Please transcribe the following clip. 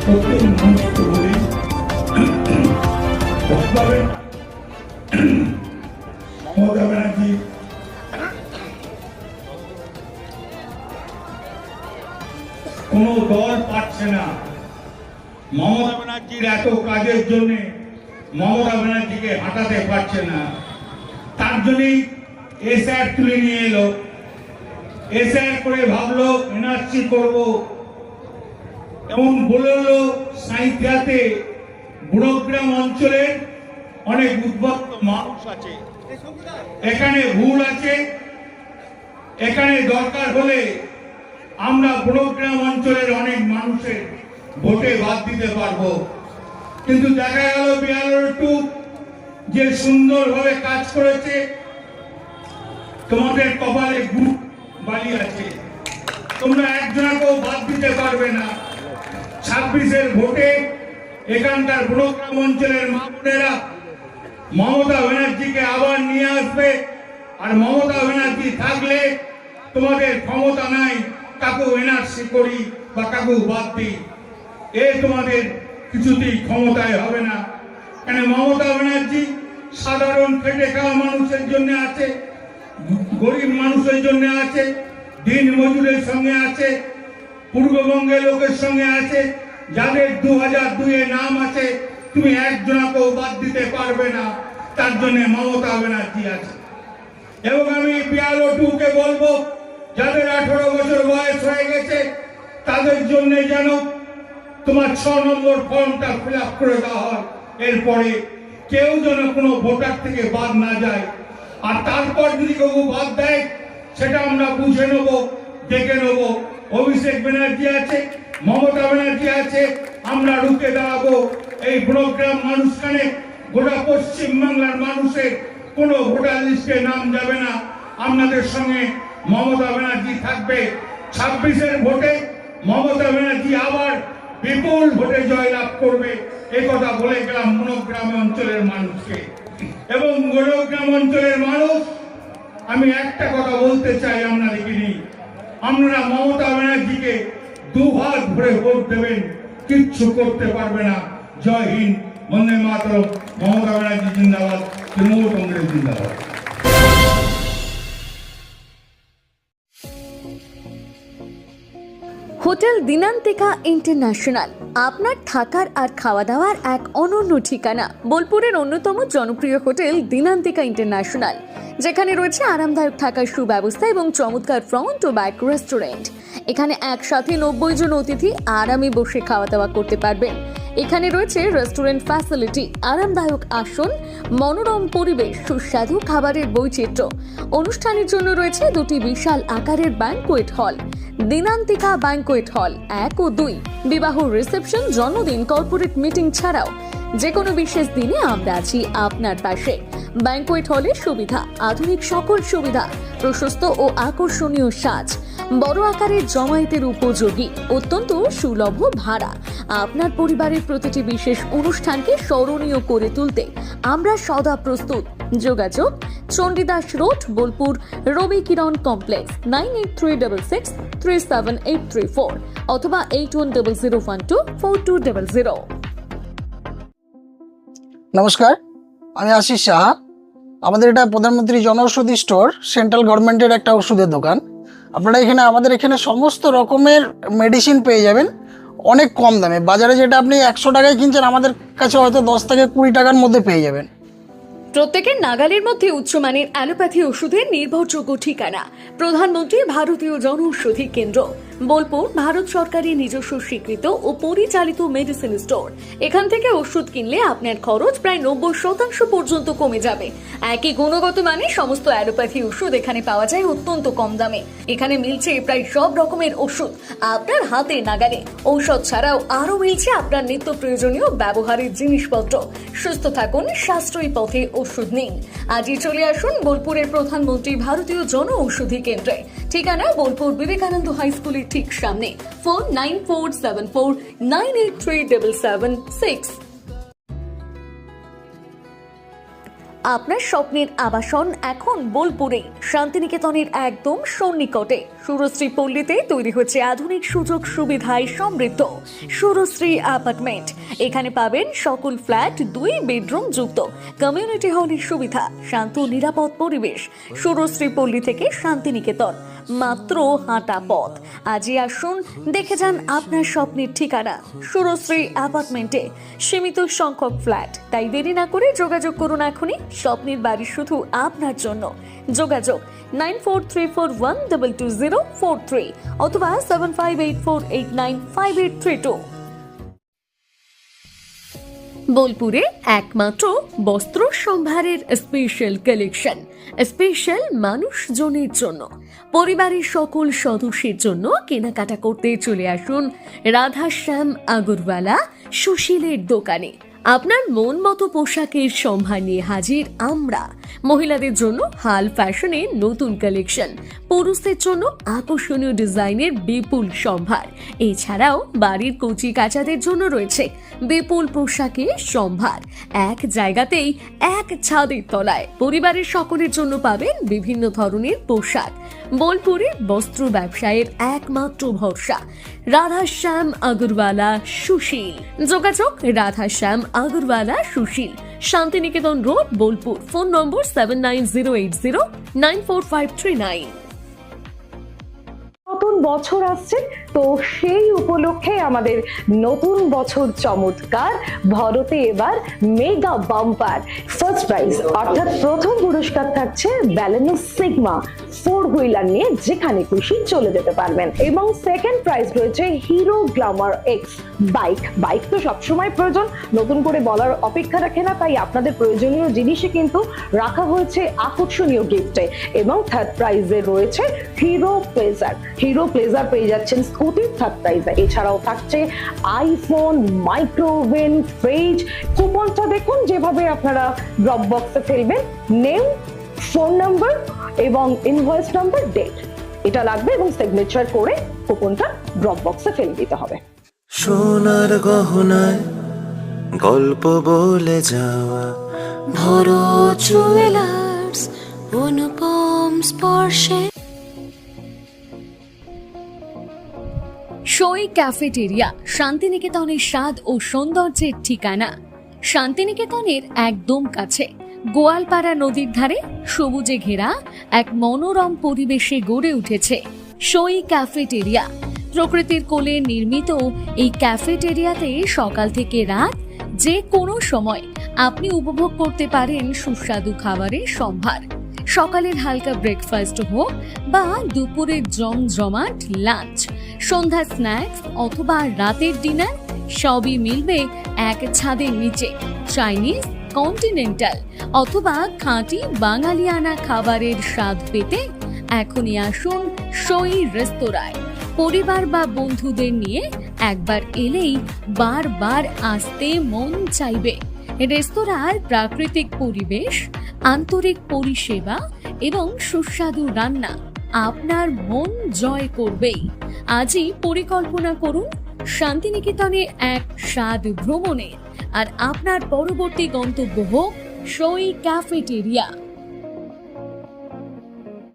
প্রত্যেক মানুষকে বলি মমতা ব্যানার্জি কোনো দল পাচ্ছে না। মমতা ব্যানার্জির এত কাজের জন্য মমতা ব্যানার্জিকে হাঁটাতে পারছে না, তার জন্যই এসআর তুলে নিয়ে এলো। এসআর করে ভাবলো এনআরসি করবো, এমন বলে হলো সাঁইথিয়াতে বুড়োগ্রাম অঞ্চলের অনেক উদ্বুদ্ধ মানুষ আছে, এখানে ভুল আছে, এখানে দরকার হলে আমরা বুড়োগ্রাম অঞ্চলের অনেক মানুষের ভোটে বাদ দিতে পারবো। কিন্তু দেখা গেল বিয়ালটু যে সুন্দরভাবে কাজ করেছে, তোমাদের কপালে গুড় বালি আছে, তোমরা একজনকেও বাদ দিতে পারবে না। 26-এর ভোটে এখানকার বুড়োগ্রাম অঞ্চলের মা বোনেরা মমতা ব্যানার্জিকে আবার নিয়ে আসবে। আর মমতা ব্যানার্জি থাকলে তোমাদের ক্ষমতা নাই কাকু এনআরসি করি বা কাকু বাদ দিই, এ তোমাদের কিছুতেই ক্ষমতায় হবে না। কেন মমতা ব্যানার্জি সাধারণ খেটে খাওয়া মানুষের জন্য আছে, গরিব মানুষের জন্য আছে, দিন মজুরের সঙ্গে আছে, পূর্ববঙ্গের লোকের সঙ্গে আছে, যাদের 2002-এ নাম আছে তুমি একজনকেও বাদ দিতে পারবে না, তার জন্য মমতা ব্যানার্জি আছে। এবং আমি বিয়ালটুকে বলবো, যাদের 18 বছর বয়স হয়ে গেছে তাদের জন্য যেন তোমার 6 নম্বর ফর্মটা ফিল আপ করে দেওয়া হয়, এরপরে কেউ যেন কোনো ভোটার থেকে বাদ না যায়। আর তারপর যদি কেউ বাদ দেয় সেটা আমরা বুঝে নেব, দেখে নেব। অভিষেক ব্যানার্জি আছে, মমতা ব্যানার্জি আছে, আমরা রুখে দাঁড়াবো। এই বুড়োগ্রাম মানুষখানে গোটা পশ্চিম বাংলার মানুষের কোনো ভোটার লিস্টে নাম যাবে না, আপনাদের সঙ্গে মমতা ব্যানার্জি থাকবে। 26-এর ভোটে মমতা ব্যানার্জি আবার বিপুল ভোটে জয়লাভ করবে, এই কথা বলে গেলাম বুড়োগ্রাম অঞ্চলের মানুষকে। এবং বুড়োগ্রাম অঞ্চলের মানুষ, আমি একটা কথা বলতে চাই আপনাদেরকে নিয়ে, আপনারা মমতা ব্যানার্জিকে দুহাত ভরে ভোট দেবেন, কিচ্ছু করতে পারবে না। জয় হিন্দ, বন্দে মাতরম, মমতা ব্যানার্জি জিন্দাবাদ, তৃণমূল কংগ্রেস জিন্দাবাদ। হোটেল দিনান্তিকা ইন্টারন্যাশনাল আপনার থাকার আর খাওয়া দাওয়ার এক অনন্য ঠিকানা। বোলপুরের অন্যতম জনপ্রিয় হোটেল দিনান্তিকা ইন্টারন্যাশনাল, যেখানে রয়েছে আরামদায়ক থাকার সুব্যবস্থা এবং চমৎকার ফ্রন্ট ও ব্যাক রেস্টুরেন্ট। এখানে একসাথে 90 জন অতিথি আরামে বসে খাওয়া দাওয়া করতে পারবেন। এখানে রয়েছে রেস্টুরেন্ট ফ্যাসিলিটি, আরামদায়ক আসন, মনোরম পরিবেশ, সুস্বাদু খাবারের বৈচিত্র্য। অনুষ্ঠানের জন্য রয়েছে 2টি বিশাল আকারের banquet hall, Dinantika banquet hall 1 ও 2। বিবাহ, রিসেপশন, জন্মদিন, কর্পোরেট মিটিং ছাড়াও যে কোনো বিশেষ দিনে আমরা আছি আপনার পাশে। ব্যাংকোয়েট হলের সুবিধা, আধুনিক সকল সুবিধা, প্রশস্ত ও আকর্ষণীয় সাজ, বড় আকারের জমায়েতের উপযোগী, অত্যন্ত সুলভ ভাড়া। আপনার পরিবারের প্রতিটি বিশেষ অনুষ্ঠানকে স্মরণীয় করে তুলতে আমরা সদা প্রস্তুত। যোগাযোগ চণ্ডীদাস রোড, বোলপুর, রবি কিরণ কমপ্লেক্স, 9836637834 অথবা 8100124200। নমস্কার, আমি আশিস সাহা। আমাদের এটা প্রধানমন্ত্রী জনঔষধি স্টোর, সেন্ট্রাল গভর্নমেন্টের একটা ওষুধের দোকান। আপনারা এখানে আমাদের এখানে সমস্ত রকমের মেডিসিন পেয়ে যাবেন অনেক কম দামে। বাজারে যেটা আপনি 100 টাকায় কিনছেন, আমাদের কাছে হয়তো 10 থেকে 20 টাকার মধ্যে পেয়ে যাবেন। প্রত্যেকের নাগালের মধ্যে উচ্চমানের অ্যালোপ্যাথি ওষুধের নির্ভরযোগ্য ঠিকানা প্রধানমন্ত্রী ভারতীয় জনঔষধি কেন্দ্র, বোলপুর, ভারত সরকারের নিজস্ব স্বীকৃত ও পরিচালিত মেডিসিন স্টোর। এখান থেকে ওষুধ কিনলে আপনার খরচ প্রায় 90% পর্যন্ত কমে যাবে। একই গুণগত মানে সমস্ত অ্যালোপ্যাথি ওষুধ এখানে পাওয়া যায় অত্যন্ত কম দামে। এখানে মিলছে প্রায় সব রকমের ওষুধ আপনার হাতে নাগালে। ঔষধ ছাড়াও আরো মিলছে আপনার নিত্য প্রয়োজনীয় ব্যবহারের জিনিসপত্র। সুস্থ থাকুন, সাশ্রয়ী পথে ওষুধ নিন। আজই চলে আসুন বোলপুরের প্রধানমন্ত্রী ভারতীয় জনঔষধি কেন্দ্রে। ঠিকানা বোলপুর বিবেকানন্দ হাই স্কুলের ঠিক সামনে। ফোন 9474983776। আপনার স্বপ্নের আবাসন এখন বোলপুরে, শান্তিনিকেতনের একদম সন্নিকটে। সুরশ্রী পল্লীতে তৈরি হচ্ছে আধুনিক সুযোগ সুবিধায় সমৃদ্ধ সুরশ্রী অ্যাপার্টমেন্ট। এখানে পাবেন সকল ফ্ল্যাট 2 বেডরুম যুক্ত, কমিউনিটি হলের সুবিধা, শান্ত নিরাপদ পরিবেশ। সুরশ্রী পল্লী থেকে শান্তিনিকেতন মাত্র হাঁটা পথ। আজই আসুন, দেখে যান আপনার স্বপ্নের ঠিকানা সুরশ্রী অ্যাপার্টমেন্টে। সীমিত সংখ্যক ফ্ল্যাট, তাই দেরি না করে যোগাযোগ করুন এখনই। স্বপ্নের বাড়ি শুধু আপনার জন্য। যোগাযোগ 9434122043 অথবা 7584895832। বোলপুরে একমাত্র বস্ত্র সম্ভারের স্পেশাল কালেকশন, স্পেশাল মানুষজনের জন্য। পরিবারের সকল সদস্যের জন্য কেনাকাটা করতে চলে আসুন রাধাশ্যাম আগরওয়ালা সুশীলের দোকানে। আপনার মন মতো পোশাকের সম্ভার নিয়ে হাজির আমরা। মহিলাদের জন্য হাল ফ্যাশনের নতুন কালেকশন, পুরুষদের জন্য আকর্ষণীয় ডিজাইনের বিপুল সম্ভার। এছাড়াও বাড়ির কচি কাচাদের জন্য রয়েছে বিপুল পোশাকের সম্ভার। এক জায়গাতেই, এক ছাদের তলায় পরিবারের সকলের জন্য পাবেন বিভিন্ন ধরনের পোশাক। বোলপুরের বস্ত্র ব্যবসায়ের একমাত্র ভরসা রাধাশ্যাম আগরওয়ালা সুশীল। যোগাযোগ Radhashyam Agarwala Sushil, Shantiniketan road, Bolpur. Phone number 7908094539। নতুন বছর আসছে, তো সেই উপলক্ষে আমাদের নতুন বছর চমৎকার ভরতে এবার মেগা বাম্পার ফার্স্ট প্রাইজ, অর্থাৎ প্রথম পুরস্কার থাকছে ব্যালেনো সিগমা 4 হুইলার নিয়ে যেখানে খুশি চলে যেতে পারবেন, এবং সেকেন্ড প্রাইজ রয়েছে hero Glamour x bike. Bike তো সবসময় প্রয়োজন, নতুন করে বলার অপেক্ষা রাখে না, তাই আপনাদের প্রয়োজনীয় জিনিসই কিন্তু রাখা হয়েছে আকর্ষণীয় গিফটে। এবং থার্ড প্রাইজে রয়েছে হিরো প্লেজার। হিরো প্লেজার পেয়ে যাচ্ছেন স্কুটির থার্ড প্রাইজে। এছাড়াও থাকছে আইফোন, মাইক্রোওভেন, ফ্রিজ। কুপনটা দেখুন যেভাবে আপনারা ড্রপ বক্সে ফেলবেন, নেম, ফোন নাম্বার এবং ইনভয়েস নাম্বার, ডেট এটা লাগবে, এবং সিগনেচার করে কুপনটা ড্রপ বক্সে ফেলে দিতে হবে। সোনার গহনায় গল্প বলে যাওয়া ভরো জুয়েলার্স অনুপম স্পর্শে। সই ক্যাফেটেরিয়া, শান্তিনিকেতনের স্বাদ ও সৌন্দর্যের ঠিকানা। শান্তিনিকেতনের একদম কাছে, গোয়ালপাড়া নদীর ধারে সবুজে ঘেরা এক মনোরম পরিবেশে গড়ে উঠেছে সই ক্যাফেটেরিয়া। প্রকৃতির কোলে নির্মিত এই ক্যাফেটেরিয়াতে সকাল থেকে রাত যে কোনো সময় আপনি উপভোগ করতে পারেন সুস্বাদু খাবারের সম্ভার। সকালের হালকা ব্রেকফাস্ট হোক বা দুপুরের জমজমাট লাঞ্চ, সন্ধ্যা স্ন্যাক্স অথবা রাতের ডিনার, সবই মিলবে এক ছাদের নিচে। চাইনিজ, কন্টিনেন্টাল অথবা খাঁটি বাঙালিয়ানা খাবারের স্বাদ পেতে এখনই আসুন সই রেস্তোরাঁয়। পরিবার বা বন্ধুদের নিয়ে একবার এলেই বারবার আসতে মন চাইবে। রেস্তোরাঁর প্রাকৃতিক পরিবেশ, আন্তরিক পরিষেবা এবং সুস্বাদু রান্না আপনার মন জয় করবেই। আজই পরিকল্পনা করুন শান্তিনিকেতনে এক স্বাদ ভ্রমণের, আর আপনার পরবর্তী গন্তব্য হোক সই ক্যাফেটেরিয়া।